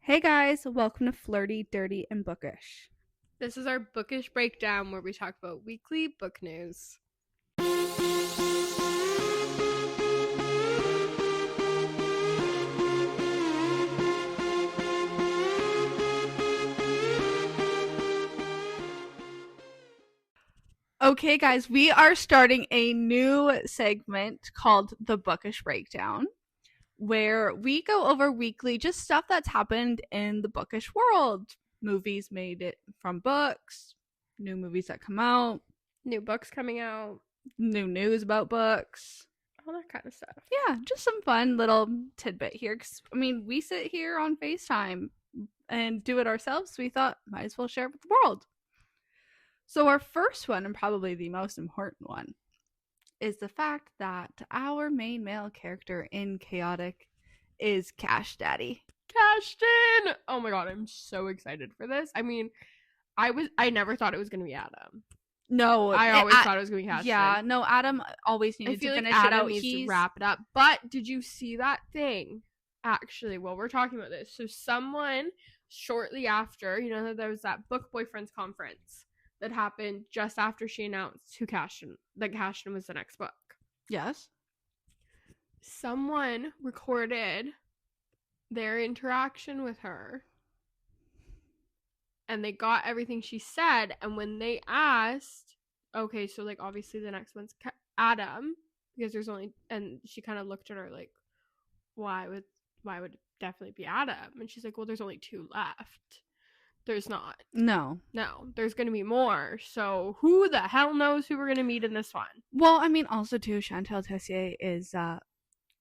Hey guys, welcome to Flirty, Dirty, and Bookish. This is our Bookish Breakdown where we talk about weekly book news. Okay guys, we are starting a new segment called the Bookish Breakdown, where we go over weekly just stuff that's happened in the bookish world. Movies made it from books, new movies that come out, New books coming out, new news about books. all that kind of stuff. Yeah, just some fun little tidbit here. 'Cause, I mean, we sit here on FaceTime and do it ourselves, so we thought might as well share it with the world. So our first one, and probably the most important one, is the fact that our main male character in Chaotic is Kash Daddy. Kashton! Oh my god, I'm so excited for this. I mean, I never thought it was gonna be Adam. No, I always thought it was gonna be Kashton. Yeah, no, Adam always needed to finish it out. Needs to wrap it up. But did you see that thing? Actually, while we're talking about this, so someone shortly after, there was that book boyfriends conference that happened just after she announced that Kashton was the next book. Yes. Someone recorded their interaction with her and they got everything she said, and when they asked, okay, so like obviously the next one's Adam, because there's only, and she kind of looked at her like, why would it definitely be Adam? And she's like, well, there's only two left. There's not. No, there's gonna be more. So who the hell knows who we're gonna meet in this one? Well, I mean, also too, Chantal Tessier is a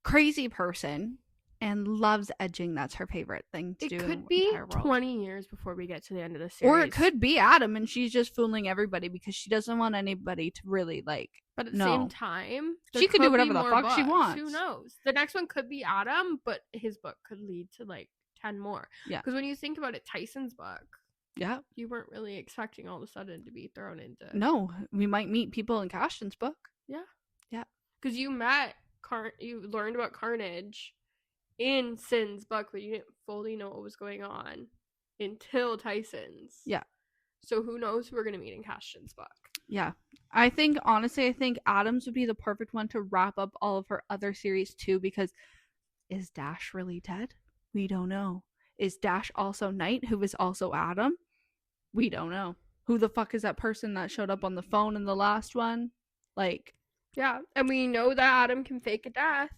crazy person and loves edging. That's her favorite thing to do. It could be 20 years before we get to the end of the series. Or it could be Adam and she's just fooling everybody because she doesn't want anybody to really like. But at the same time, she could do whatever the fuck she wants. Who knows? The next one could be Adam, but his book could lead to like 10 more. Yeah. Because when you think about it, Tyson's book. Yeah. You weren't really expecting all of a sudden to be thrown into. No, we might meet people in Kashton's book. Yeah. Yeah. Because you learned about Carnage in Sin's book, but you didn't fully know what was going on until Tyson's. Yeah. So who knows who we're going to meet in Kashton's book. Yeah. I think Adams would be the perfect one to wrap up all of her other series too, because is Dash really dead? We don't know. Is Dash also Knight, who is also Adam? We don't know. Who the fuck is that person that showed up on the phone in the last one? Like, yeah, and we know that Adam can fake a death.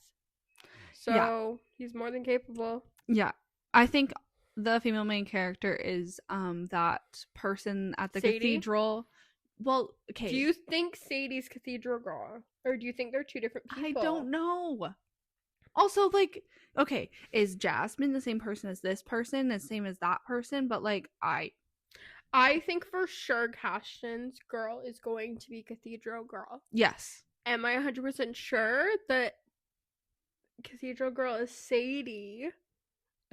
So he's more than capable. Yeah. I think the female main character is that person at the Sadie? cathedral. Well, okay. Do you think Sadie's cathedral girl? Or do you think they're two different people? I don't know. Also, like, okay, is Jasmine the same person as this person, the same as that person? But like, I think for sure Kashton's girl is going to be cathedral girl. Yes. Am I 100% sure that cathedral girl is Sadie?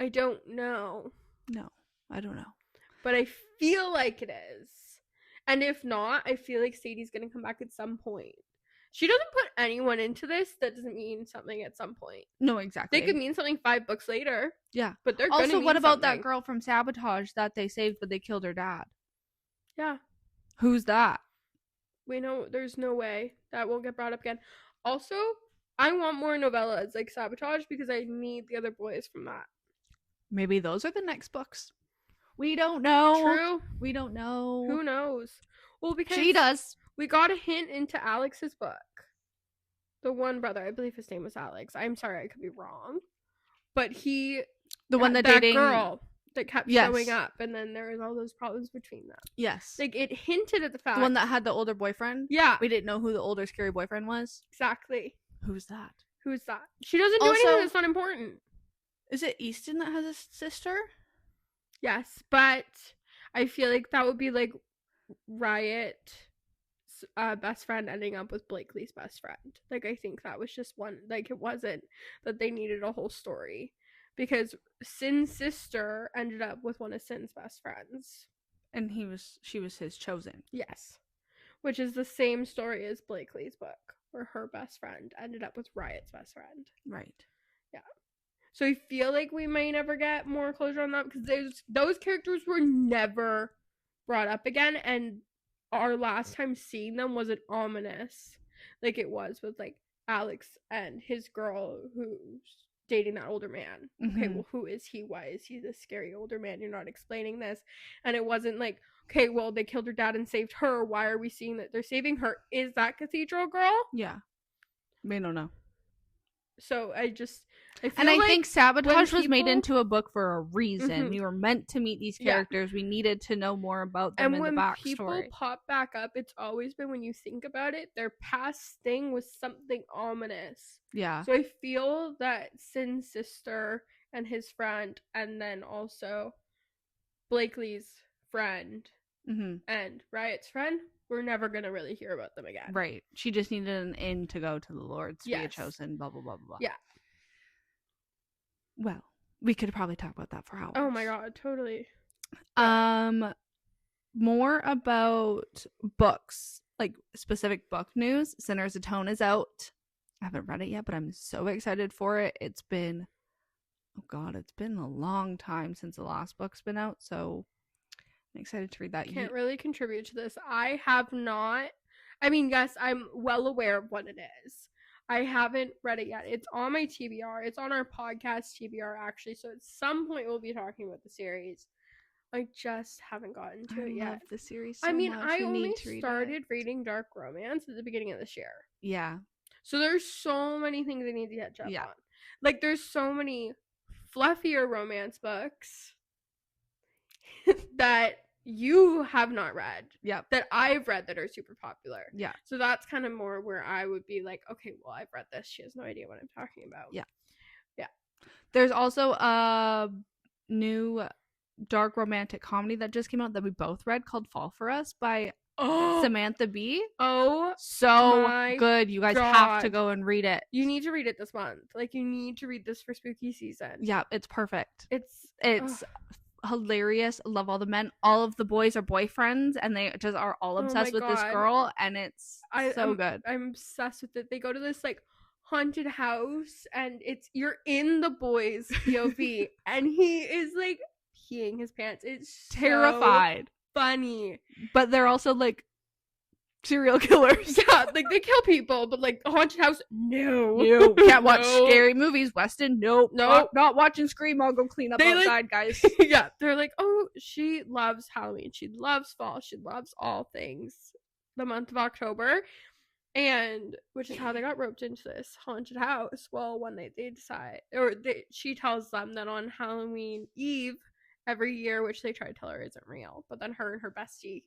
I don't know. No, I don't know. But I feel like it is. And if not, I feel like Sadie's going to come back at some point. She doesn't put anyone into this. That doesn't mean something at some point. No, exactly. They could mean something 5 books later. Yeah. But they're also, what about something. That girl from Sabotage that they saved but they killed her dad? Yeah. Who's that? We know there's no way that will get brought up again. Also, I want more novellas like Sabotage because I need the other boys from that. Maybe those are the next books. We don't know. True. We don't know. Who knows? Well, because she does. We got a hint into Alex's book. The one brother, I believe his name was Alex. I'm sorry, I could be wrong. But that girl that kept showing up, and then there was all those problems between them. Yes. Like, it hinted at the fact. The one that had the older boyfriend? Yeah. We didn't know who the older scary boyfriend was? Exactly. Who's that? She doesn't do anything that's not important. Is it Easton that has a sister? Yes, but I feel like that would be like Riot's best friend ending up with Blakely's best friend. Like, I think that was just one. Like, it wasn't that they needed a whole story. Because Sin's sister ended up with one of Sin's best friends. And she was his chosen. Yes. Which is the same story as Blakely's book, where her best friend ended up with Riot's best friend. Right. Yeah. So I feel like we may never get more closure on that because those characters were never brought up again, and our last time seeing them wasn't ominous like it was with like Alex and his girl who's dating that older man. Okay, well, who is he? Why is he this scary older man? You're not explaining this. And it wasn't like, okay, well, they killed her dad and saved her. Why are we seeing that they're saving her? Is that Cathedral Girl? Yeah. We don't know. So I think Sabotage was made into a book for a reason. We were meant to meet these characters. We needed to know more about them and the backstory. And when people pop back up, it's always been, when you think about it, their past thing was something ominous. Yeah. So I feel that Sin's sister and his friend, and then also Blakely's friend and Riot's friend, we're never going to really hear about them again. Right. She just needed an in to go to the Lords to be a chosen, blah, blah, blah, blah, blah. Yeah. Well, we could probably talk about that for hours. Oh my god, totally. More about books, like specific book news. Sinner's Atone is out. I haven't read it yet, but I'm so excited for it. It's been a long time since the last book's been out, so I'm excited to read that. Can't really contribute to this. I have not. I mean, yes, I'm well aware of what it is. I haven't read it yet. It's on my TBR. It's on our podcast TBR, actually. So at some point we'll be talking about the series. I just haven't gotten to it yet. I love the series so much. I only started reading dark romance at the beginning of this year. Yeah. So there's so many things I need to catch up on. Like, there's so many fluffier romance books that you have not read. Yep. That I've read that are super popular. Yeah. So that's kind of more where I would be like, okay, well, I've read this. She has no idea what I'm talking about. Yeah. Yeah. There's also a new dark romantic comedy that just came out that we both read called Fall for Us by Samantha Bee. Oh, so good. You guys have to go and read it. You need to read it this month. Like, you need to read this for spooky season. Yeah, it's perfect. It's hilarious. Love all the men. All of the boys are boyfriends, and they just are all obsessed with this girl, and it's so good. I'm obsessed with it. They go to this like haunted house, and you're in the boy's POV, and he is like peeing his pants. It's terrified. So funny, but they're also like serial killers. Yeah, like they kill people, but like a haunted house, no. Can't watch scary movies. Weston, nope. Not watching Scream. I'll go clean up outside, guys. Yeah, they're like, oh, she loves Halloween. She loves fall. She loves all things the month of October, and which is how they got roped into this haunted house. Well, one night they decide, she tells them that on Halloween Eve every year, which they try to tell her isn't real, but then her and her bestie,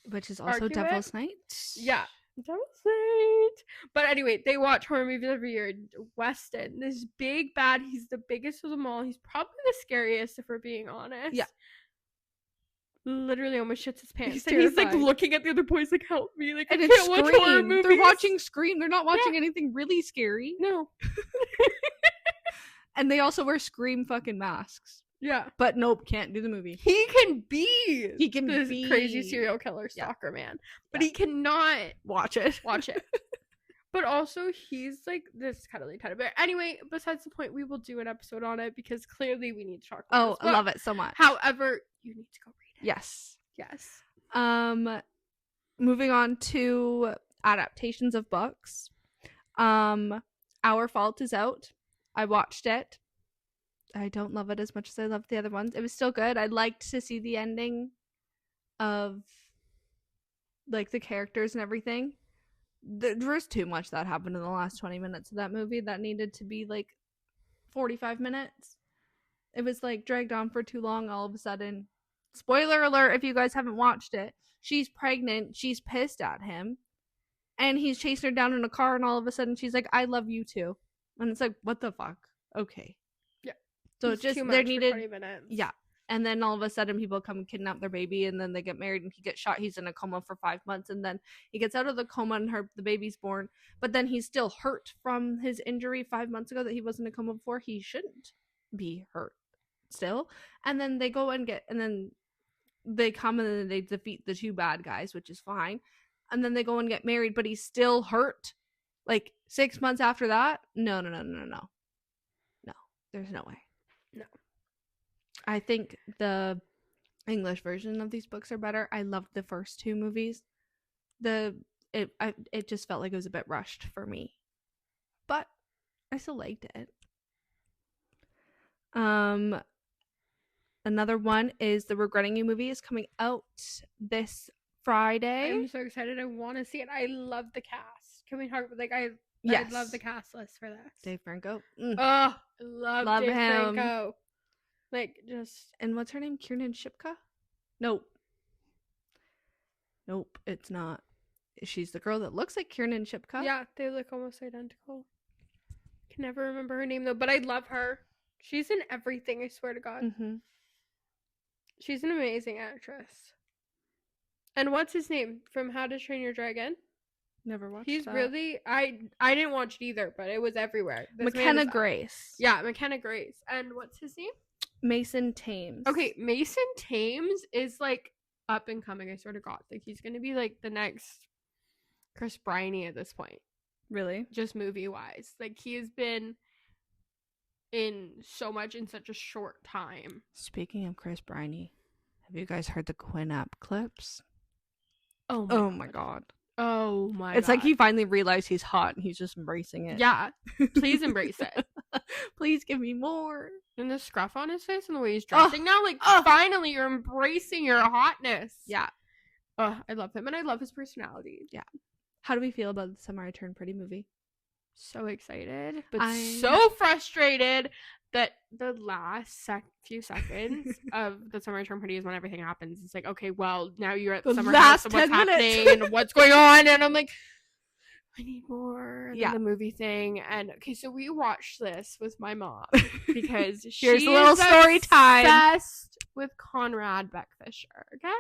which is also Devil's Night. Yeah, Devil's Night. But anyway, they watch horror movies every year. Weston, this big bad, he's the biggest of them all. He's probably the scariest, if we're being honest. Yeah. Literally almost shits his pants. He's like looking at the other boys like, help me. Like, and I can't watch horror movies. They're watching Scream. They're not watching anything really scary. No. And they also wear Scream fucking masks. Yeah. But nope, can't do the movie. He can be this crazy serial killer stalker man. But he cannot watch it. But also, he's like, this is kind of like but anyway, besides the point, we will do an episode on it because clearly we need to talk about this book. I love it so much. However, you need to go read it. Yes. Moving on to adaptations of books. Our Fault is out. I watched it. I don't love it as much as I loved the other ones. It was still good. I'd liked to see the ending of like the characters and everything. There was too much that happened in the last 20 minutes of that movie that needed to be like 45 minutes. It was like dragged on for too long all of a sudden. Spoiler alert if you guys haven't watched it. She's pregnant. She's pissed at him. And he's chasing her down in a car, and all of a sudden she's like, I love you too. And it's like, what the fuck? Okay. So it's just there needed 20 minutes. Yeah. And then all of a sudden people come and kidnap their baby, and then they get married and he gets shot. He's in a coma for 5 months, and then he gets out of the coma and the baby's born. But then he's still hurt from his injury 5 months ago that he wasn't in a coma before. He shouldn't be hurt still. And then they go and then they come and then they defeat the two bad guys, which is fine. And then they go and get married, but he's still hurt. Like 6 months after that? No. There's no way. No. I think the English version of these books are better. I loved the first two movies. It just felt like it was a bit rushed for me, but I still liked it. Another one is the Regretting You movie is coming out this Friday. I'm so excited. I want to see it. I love the cast. Can we talk about I love the cast list for this. Dave Franco. Oh, I love Dave him. Franco. And what's her name? Kiernan Shipka? Nope, it's not. She's the girl that looks like Kiernan Shipka. Yeah, they look almost identical. Can never remember her name though, but I love her. She's in everything, I swear to God. Mm-hmm. She's an amazing actress. And what's his name from How to Train Your Dragon? Never watched He's that. really... I didn't watch it either, but it was everywhere. McKenna Grace. Yeah, McKenna Grace. And what's his name? Mason Thames. Okay, Mason Thames is up and coming, I swear to God. He's gonna be the next Chris Briney at this point. Really? Just movie-wise. He has been in so much in such a short time. Speaking of Chris Briney, have you guys heard the Quinn app clips? Oh my god. Oh my It's god. like he finally realized he's hot and he's just embracing it. Yeah. Please embrace it. Please give me more. And the scruff on his face and the way he's dressing now, finally you're embracing your hotness. Yeah. Oh, I love him and I love his personality. Yeah. How do we feel about the Summer I Turned Pretty movie? So excited, but so frustrated that the last few seconds of the Summer I Turned Pretty is when everything happens. It's okay, well, now you're at the summer house and what's happening and what's going on, and I'm I need more than the movie thing. And okay, so we watched this with my mom because here's a little story time. Obsessed with Conrad Beckfisher. Okay,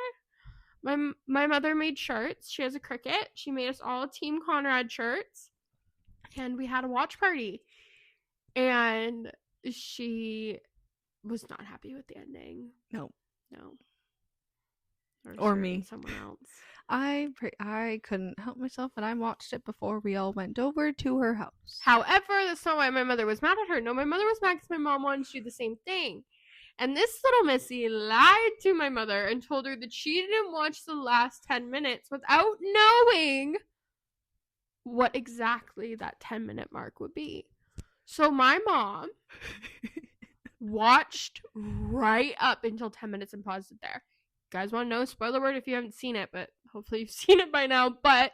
my mother made shirts. She has a Cricut. She made us all Team Conrad shirts, and we had a watch party. And she was not happy with the ending. No. Or me. Someone else. I couldn't help myself, and I watched it before we all went over to her house. However, that's not why my mother was mad at her. No, my mother was mad because my mom wanted to do the same thing. And this little missy lied to my mother and told her that she didn't watch the last 10 minutes without knowing what exactly that 10-minute mark would be. So my mom watched right up until 10 minutes and paused it there. You guys want to know? Spoiler word if you haven't seen it, but hopefully you've seen it by now. But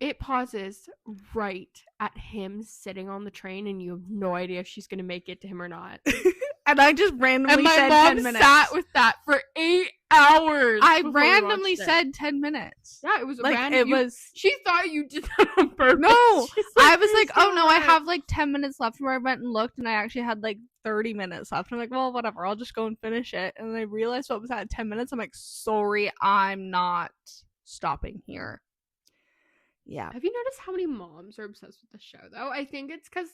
it pauses right at him sitting on the train, and you have no idea if she's going to make it to him or not. And I just randomly said 10 minutes. And my mom sat with that for 8 hours. I randomly said 10 minutes. Yeah, it was random. It was. She thought you did that on purpose. No, I was oh no, I have 10 minutes left. Where I went and looked, and I actually had 30 minutes left. I'm well, whatever. I'll just go and finish it. And then I realized what was at 10 minutes. I'm sorry, I'm not stopping here. Yeah. Have you noticed how many moms are obsessed with the show, though? I think it's because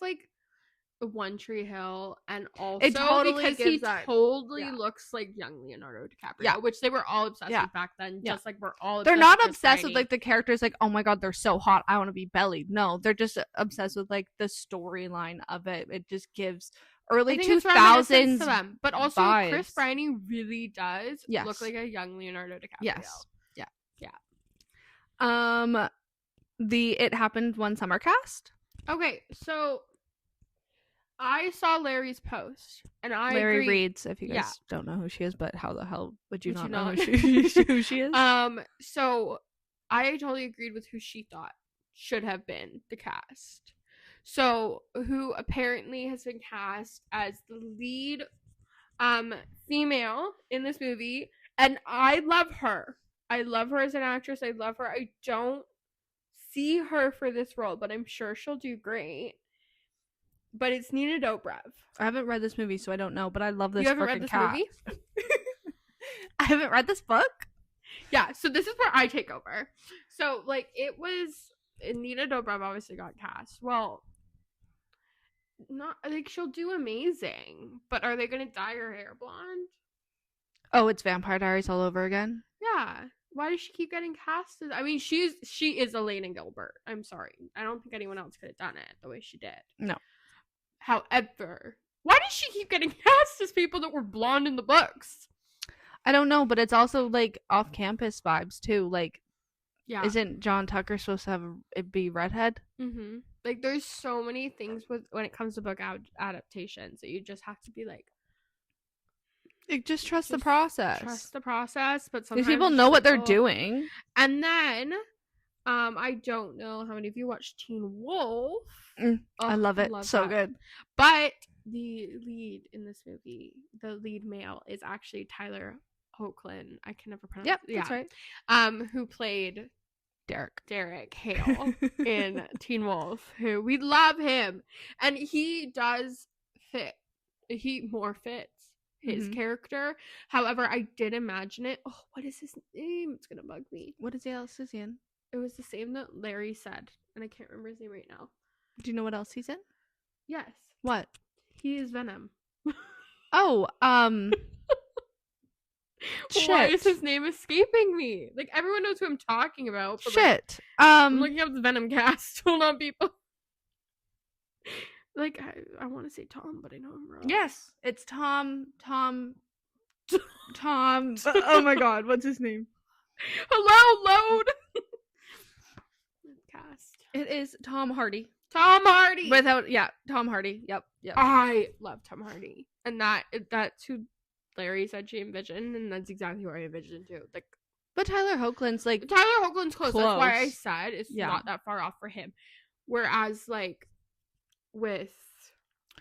One Tree Hill, and also because he totally looks like young Leonardo DiCaprio, which they were all obsessed with back then. Just like we're all obsessed. They're not obsessed with the characters oh my god, they're so hot, I want to be bellied. No, they're just obsessed with the storyline of it. It just gives early 2000s to them. But also vibes. Chris Briney really does look like a young Leonardo DiCaprio. Yes. Yeah. The It Happened One Summer cast. Okay, so I saw Larry's post, and Larry agreed. Reeds, if you guys don't know who she is, but how the hell would you not know who she is? So I totally agreed with who she thought should have been the cast. So who apparently has been cast as the lead female in this movie, and I love her. I love her as an actress. I love her. I don't see her for this role, but I'm sure she'll do great. But it's Nina Dobrev. I haven't read this movie, so I don't know, but I love this. You haven't read this movie? I haven't read this book. Yeah, so this is where I take over. So, it was... Nina Dobrev obviously got cast. Well, not... she'll do amazing. But are they going to dye her hair blonde? Oh, it's Vampire Diaries all over again? Yeah. Why does she keep getting casted? I mean, she is Elena Gilbert. I'm sorry. I don't think anyone else could have done it the way she did. No. However, why does she keep getting cast as people that were blonde in the books? I don't know, but it's also like off-campus vibes too. Like, Yeah. isn't John Tucker supposed to have it be redhead? Mm-hmm. Like, there's so many things when it comes to book adaptations that you just have to be like, Just trust the process. Trust the process, but These sometimes people it's know just what they're like, oh. doing. And then, I don't know how many of you watched Teen Wolf. I love it. So that. good. But the lead in this movie, the lead male, is actually Tyler Hoechlin. I can never pronounce. Yep, Yeah, that's right. Who played Derek Hale in Teen Wolf. Who we love him, and he does fit. He more fits his character. However, I did imagine it. Oh, what is his name? It's gonna bug me. What is else is he in? It was the same that Larry said, and I can't remember his name right now. Do you know what else he's in? Yes. What? He is Venom. Oh, shit. Why is his name escaping me? Like, everyone knows who I'm talking about. But shit. Like, I'm looking up the Venom cast. Hold on, people. Like, I want to say Tom, but I know I'm wrong. Yes, it's Tom. Oh my god, what's his name? Hello, load. Cast. It is Tom Hardy. Tom Hardy. Tom Hardy. Yep. I love Tom Hardy, and that's who Larry said she envisioned, and that's exactly who I envisioned too. Like, but Tyler Hoechlin's like close. That's why I said it's not that far off for him. Whereas, like, with.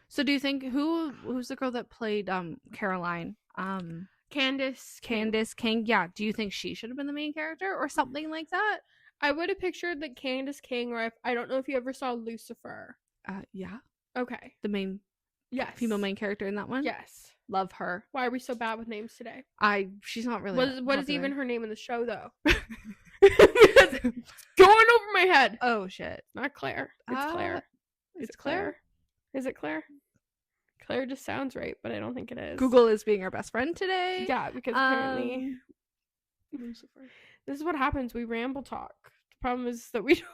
So do you think who's the girl that played Caroline? Candace King. Yeah. Do you think she should have been the main character or something like that? I would have pictured that Candace King, or I don't know if you ever saw Lucifer. Yeah. Okay. The main female main character in that one? Yes. Love her. Why are we so bad with names today? She's not really What is even her name in the show, though? It's going over my head. Oh, shit. Not Claire. It's Claire. It's Claire? Is it Claire? Claire just sounds right, but I don't think it is. Google is being our best friend today. Yeah, because apparently Lucifer. This is what happens. We ramble talk. The problem is that we don't know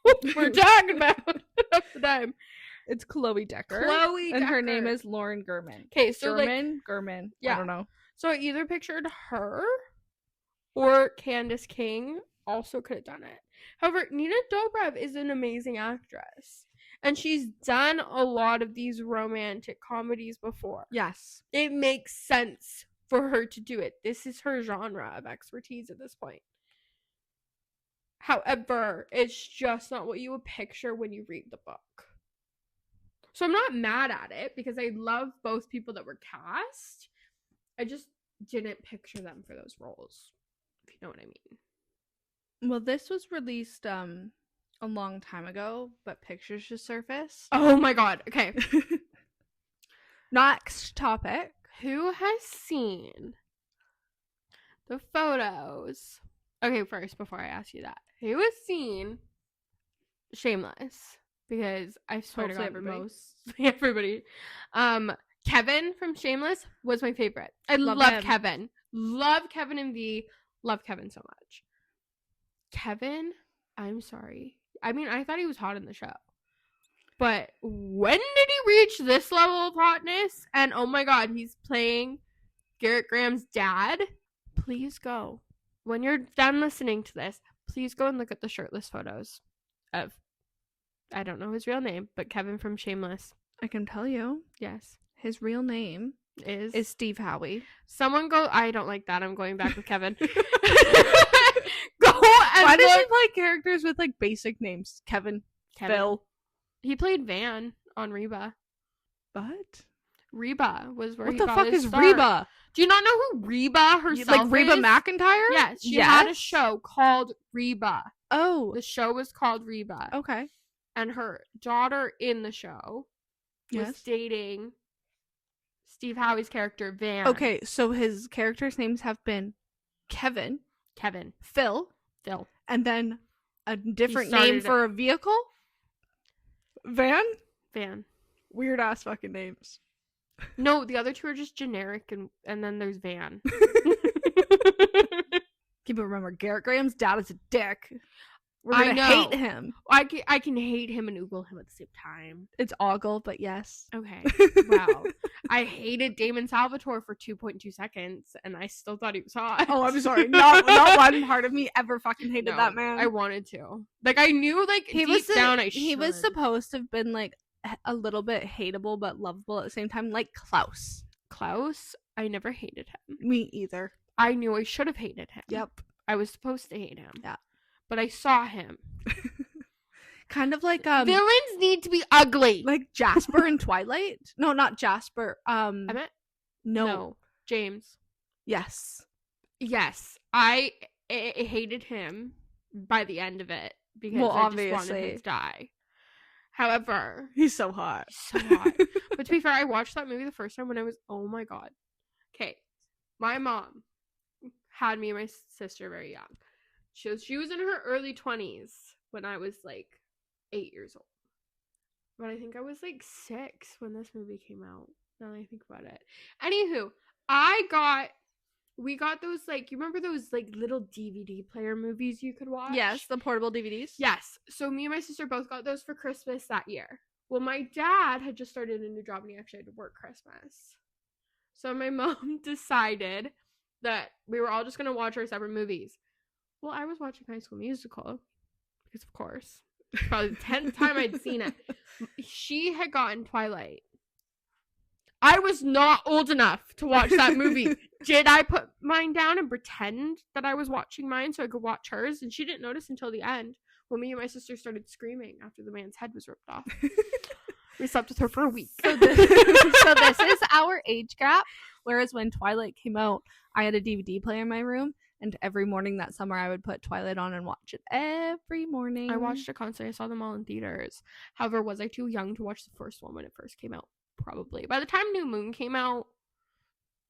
what we're talking about half the time. It's Chloe Decker. And her name is Lauren Gurman. Okay, so Gurman. Yeah. I don't know. So I either pictured her or Candace King also could have done it. However, Nina Dobrev is an amazing actress. And she's done a lot of these romantic comedies before. Yes. It makes sense for her to do it. This is her genre of expertise at this point. However, it's just not what you would picture when you read the book. So I'm not mad at it because I love both people that were cast. I just didn't picture them for those roles, if you know what I mean. Well, this was released a long time ago, but pictures just surfaced. Oh my god. Okay. Next topic. Who has seen the photos? Okay, first, before I ask you that, who has seen Shameless? Because I swear to God, everybody. Kevin from Shameless was my favorite. I love Kevin. Love Kevin and V. Love Kevin so much. Kevin, I'm sorry. I mean, I thought he was hot in the show. But when did he reach this level of hotness? And oh my god, he's playing Garrett Graham's dad. Please go. When you're done listening to this, please go and look at the shirtless photos of, I don't know his real name, but Kevin from Shameless. I can tell you. Yes. His real name is Steve Howey. Someone go, I don't like that. I'm going back with Kevin. Go and Why does he play characters with like basic names? Kevin. Phil. He played Van on Reba. What? Reba was where what he the got fuck his is start. Reba? Do you not know who Reba herself like Reba is? McEntire? Yes, she had a show called Reba. Oh. The show was called Reba. Okay. And her daughter in the show was dating Steve Howey's character, Van. Okay, so his characters' names have been Kevin, Phil, and then a different name for a vehicle? Van. Weird ass fucking names. No, the other two are just generic, and then there's Van. Keep it remember, Garrett Graham's dad is a dick. We're gonna hate him. I can hate him and oogle him at the same time. It's ogle, but yes. Okay. Wow. I hated Damon Salvatore for 2.2 seconds, and I still thought he was hot. Oh, I'm sorry. Not one part of me ever fucking hated that man. I wanted to. Like, I knew, like, deep down I should. He was supposed to have been, like, a little bit hateable but lovable at the same time, like Klaus. Klaus, I never hated him. Me either. I knew I should have hated him. Yep. I was supposed to hate him. Yeah. But I saw him. Kind of like villains need to be ugly. Like Jasper in Twilight. No, not Jasper. Emmett? No. James. Yes. I hated him by the end of it because I just wanted him to die. However, he's so hot. But to be fair, I watched that movie the first time when I was, oh my god. Okay. My mom had me and my sister very young. She was in her early 20s when I was like 8 years old. But I think I was like 6 when this movie came out. Now that I think about it. Anywho, we got those, like, you remember those like little DVD player movies you could watch? Yes, the portable DVDs. Yes. So me and my sister both got those for Christmas that year. Well, my dad had just started a new job and he actually had to work Christmas. So my mom decided that we were all just going to watch our separate movies. Well, I was watching High School Musical because, of course, it's probably the 10th time I'd seen it. She had gotten Twilight. I was not old enough to watch that movie. Did I put mine down and pretend that I was watching mine so I could watch hers? And she didn't notice until the end when me and my sister started screaming after the man's head was ripped off. We slept with her for a week. So this is our age gap. Whereas when Twilight came out, I had a DVD player in my room. And every morning that summer, I would put Twilight on and watch it every morning. I watched it constantly. I saw them all in theaters. However, was I too young to watch the first one when it first came out? Probably. By the time New Moon came out,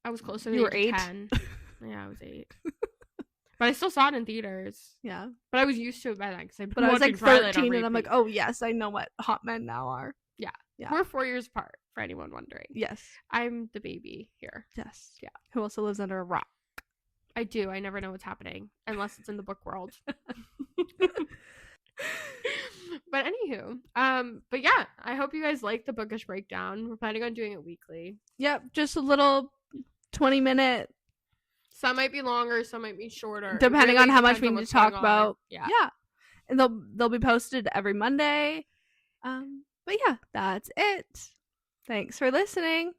I was closer to you were 8? 10. Yeah, I was 8. But I still saw it in theaters. Yeah. But I was used to it by then. But I was like 13 and I'm like, oh, yes, I know what hot men now are. Yeah. We're 4 years apart, for anyone wondering. Yes. I'm the baby here. Yes. Yeah. Who also lives under a rock? I do. I never know what's happening unless it's in the book world. But anywho, but yeah, I hope you guys like the Bookish Breakdown. We're planning on doing it weekly. Yep, just a little 20-minute. Some might be longer, some might be shorter. Depending on how much we need to talk about. Yeah. And they'll be posted every Monday. But yeah, that's it. Thanks for listening.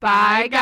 Bye, guys.